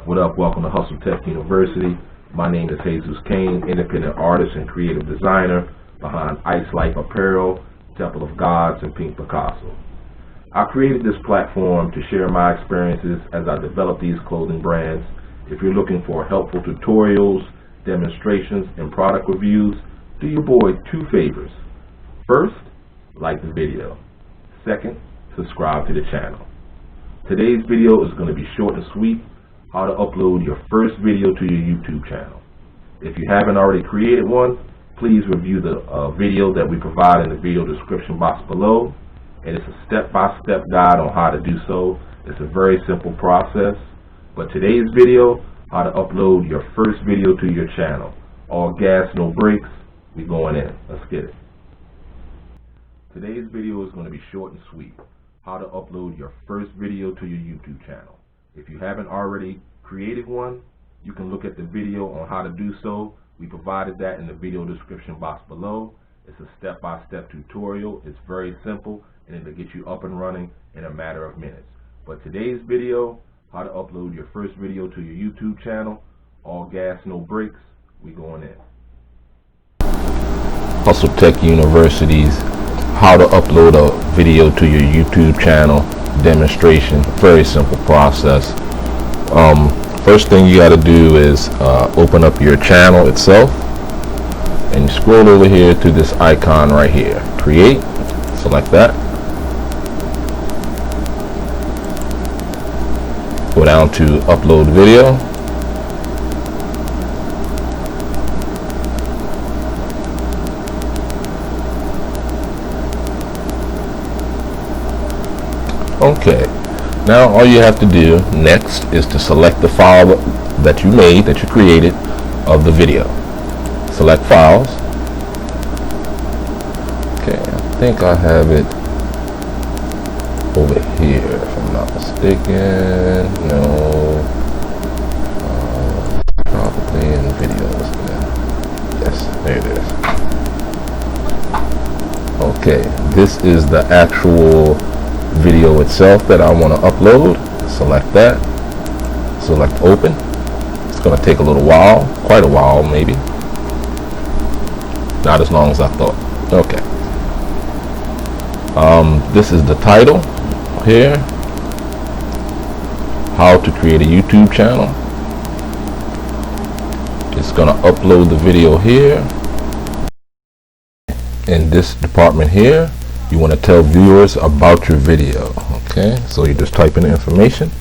What up? Welcome to Hustle Tech University. My name is Jesus Kane, independent artist and creative designer behind Ice Life Apparel, Temple of Gods, and Pink Picasso. I created this platform to share my experiences as I develop these clothing brands. If you're looking for helpful tutorials, demonstrations, and product reviews, do your boy two favors. First, like the video. Second, subscribe to the channel. Today's video is going to be short and sweet. How to upload your first video to your YouTube channel. If you haven't already created one, please review the video that we provide in the video description box below. And it's a step-by-step guide on how to do so. It's a very simple process. But today's video, how to upload your first video to your channel. All gas, no brakes. We going in. Let's get it. Today's video is going to be short and sweet. How to upload your first video to your YouTube channel. If you haven't already created one, you can look at the video on how to do so. We provided that in the video description box below. It's a step-by-step tutorial. It's very simple, and it'll get you up and running in a matter of minutes. But today's video, how to upload your first video to your YouTube channel. All gas, no brakes. We going in. Hustle Tech University's how to upload a video to your YouTube channel demonstration. Very simple process. First thing you got to do is open up your channel itself, and you scroll over here to this icon right here, create. Select that, go down to upload video, okay. Now all you have to do next is to select the file that you made, that you created of the video. Select files. Okay, I think I have it over here if I'm not mistaken. No, probably in videos. Yes, there it is. Okay, this is the actual video itself that I want to upload. Select that, select open. It's going to take a little while, quite a while maybe, not as long as I thought. Okay, this is the title here, how to create a YouTube channel. It's going to upload the video here. In this department here, you want to tell viewers about your video. Okay, so you just type in the information.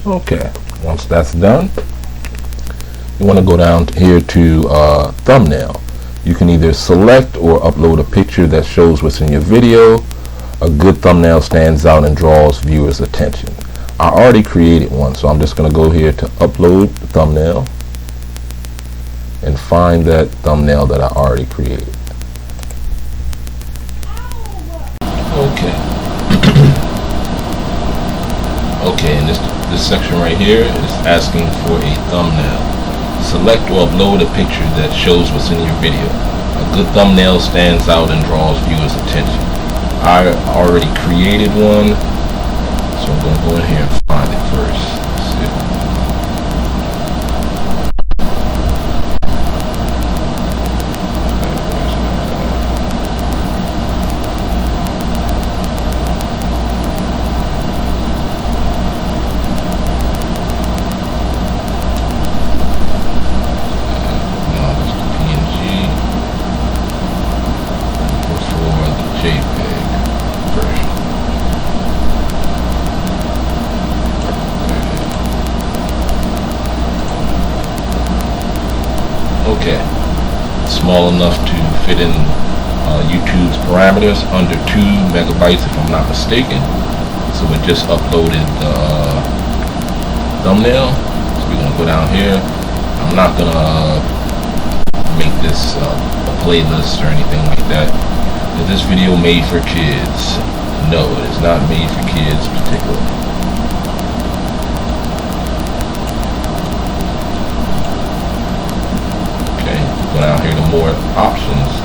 Okay, once that's done, you want to go down here to thumbnail. You can either select or upload a picture that shows what's in your video. A good thumbnail stands out and draws viewers' attention. I already created one, so I'm just going to go here to upload the thumbnail and find that thumbnail that I already created. Okay. Okay, and this section right here is asking for a thumbnail. Select or upload a picture that shows what's in your video. A good thumbnail stands out and draws viewers' attention. I already created one, so I'm going to go in here and find it first. Let's see. Okay, small enough to fit in YouTube's parameters, under 2 megabytes if I'm not mistaken. So we just uploaded the thumbnail. So we're gonna go down here. I'm not gonna make this a playlist or anything like that. Is this video made for kids? No, it is not made for kids particularly. Okay, go down here to more options.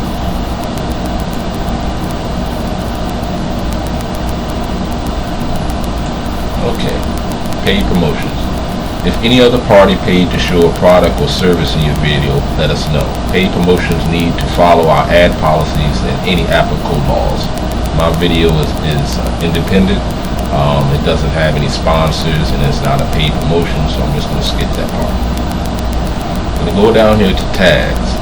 Okay, paid promotions. If any other party paid to show a product or service in your video, let us know. Paid promotions need to follow our ad policies and any applicable laws. My video is independent. It doesn't have any sponsors and it's not a paid promotion, so I'm just going to skip that part. I'm going to go down here to tags.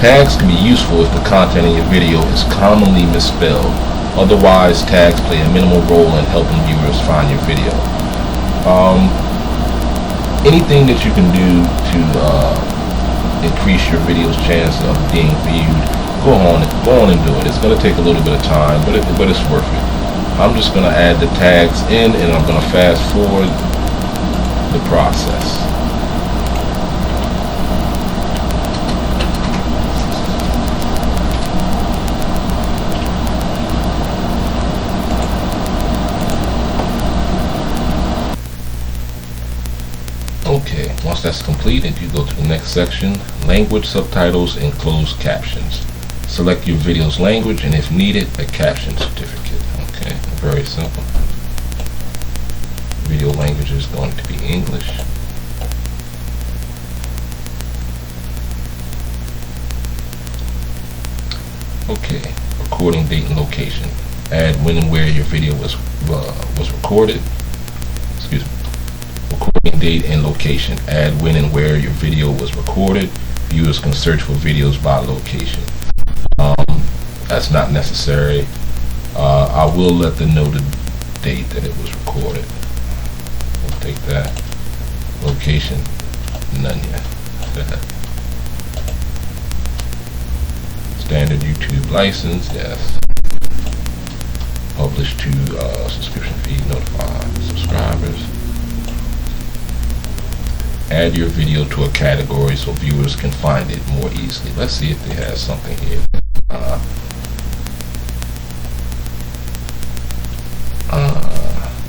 Tags can be useful if the content in your video is commonly misspelled. Otherwise, tags play a minimal role in helping viewers find your video. Anything that you can do to increase your video's chance of being viewed, go on and do it. It's going to take a little bit of time, but it's worth it. I'm just going to add the tags in, and I'm going to fast forward the process. Okay, once that's completed, you go to the next section, language, subtitles, and closed captions. Select your video's language, and if needed, a caption certificate. Okay, very simple. Video language is going to be English. Okay, recording date and location. Add when and where your video was recorded. Excuse me. Recording date and location. Add when and where your video was recorded. Viewers can search for videos by location. That's not necessary. I will let them know the date that it was recorded. We'll take that. Location, none yet. Standard YouTube license, yes. Publish to subscription feed, notify subscribers. Add your video to a category so viewers can find it more easily. Let's see if they have something here.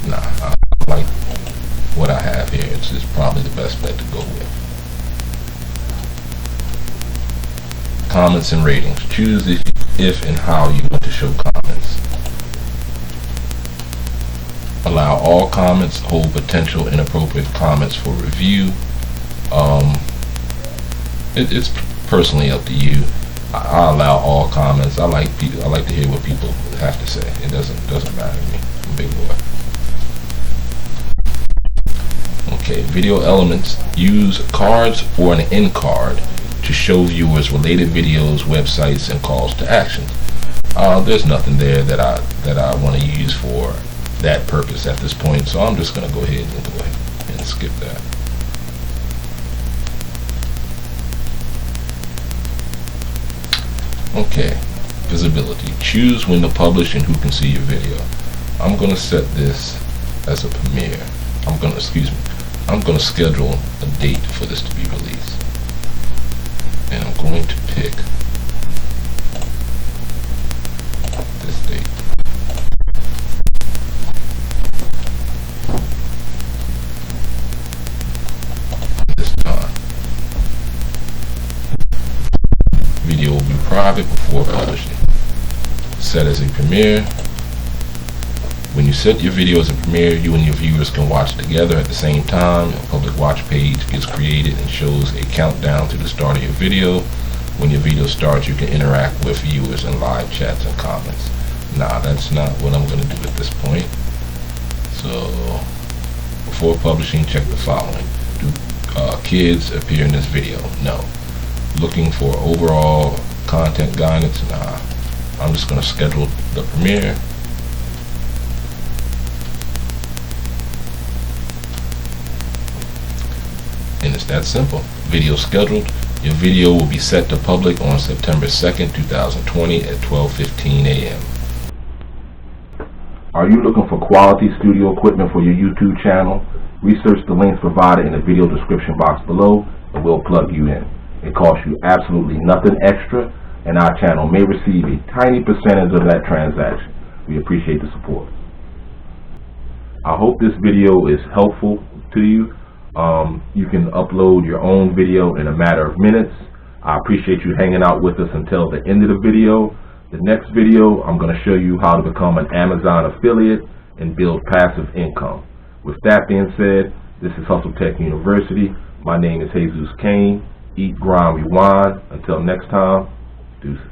Nah, I like what I have here. It's probably the best bet to go with. Comments and ratings. Choose if and how you want to show comments. Allow all comments, hold potential inappropriate comments for review. It's personally up to you. I allow all comments. I like to hear what people have to say. It doesn't matter to me. I'm a big boy. Okay, video elements. Use cards or an end card to show viewers related videos, websites, and calls to action. There's nothing there that I want to use for that purpose at this point, so I'm just going to go ahead and skip that. Okay, visibility. Choose when to publish and who can see your video. I'm going to set this as a premiere. I'm going to schedule a date for this to be released. And I'm going to pick this date. This time. Video will be private before publishing. Set as a premiere. When you set your video as a premiere, you and your viewers can watch together at the same time. A public watch page gets created and shows a countdown to the start of your video. When your video starts, you can interact with viewers in live chats and comments. Nah, that's not what I'm going to do at this point. So, before publishing, check the following. Do kids appear in this video? No. Looking for overall content guidance? Nah. I'm just going to schedule the premiere. And it's that simple. Video scheduled. Your video will be set to public on September 2nd, 2020 at 12:15 a.m. Are you looking for quality studio equipment for your YouTube channel? Research the links provided in the video description box below and we'll plug you in. It costs you absolutely nothing extra, and our channel may receive a tiny percentage of that transaction. We appreciate the support. I hope this video is helpful to you. You can upload your own video in a matter of minutes. I appreciate you hanging out with us until the end of the video. The next video, I'm going to show you how to become an Amazon affiliate and build passive income. With that being said, this is Hustle Tech University. My name is Jesus Kane. Eat, grind, rewind. Until next time, deuces.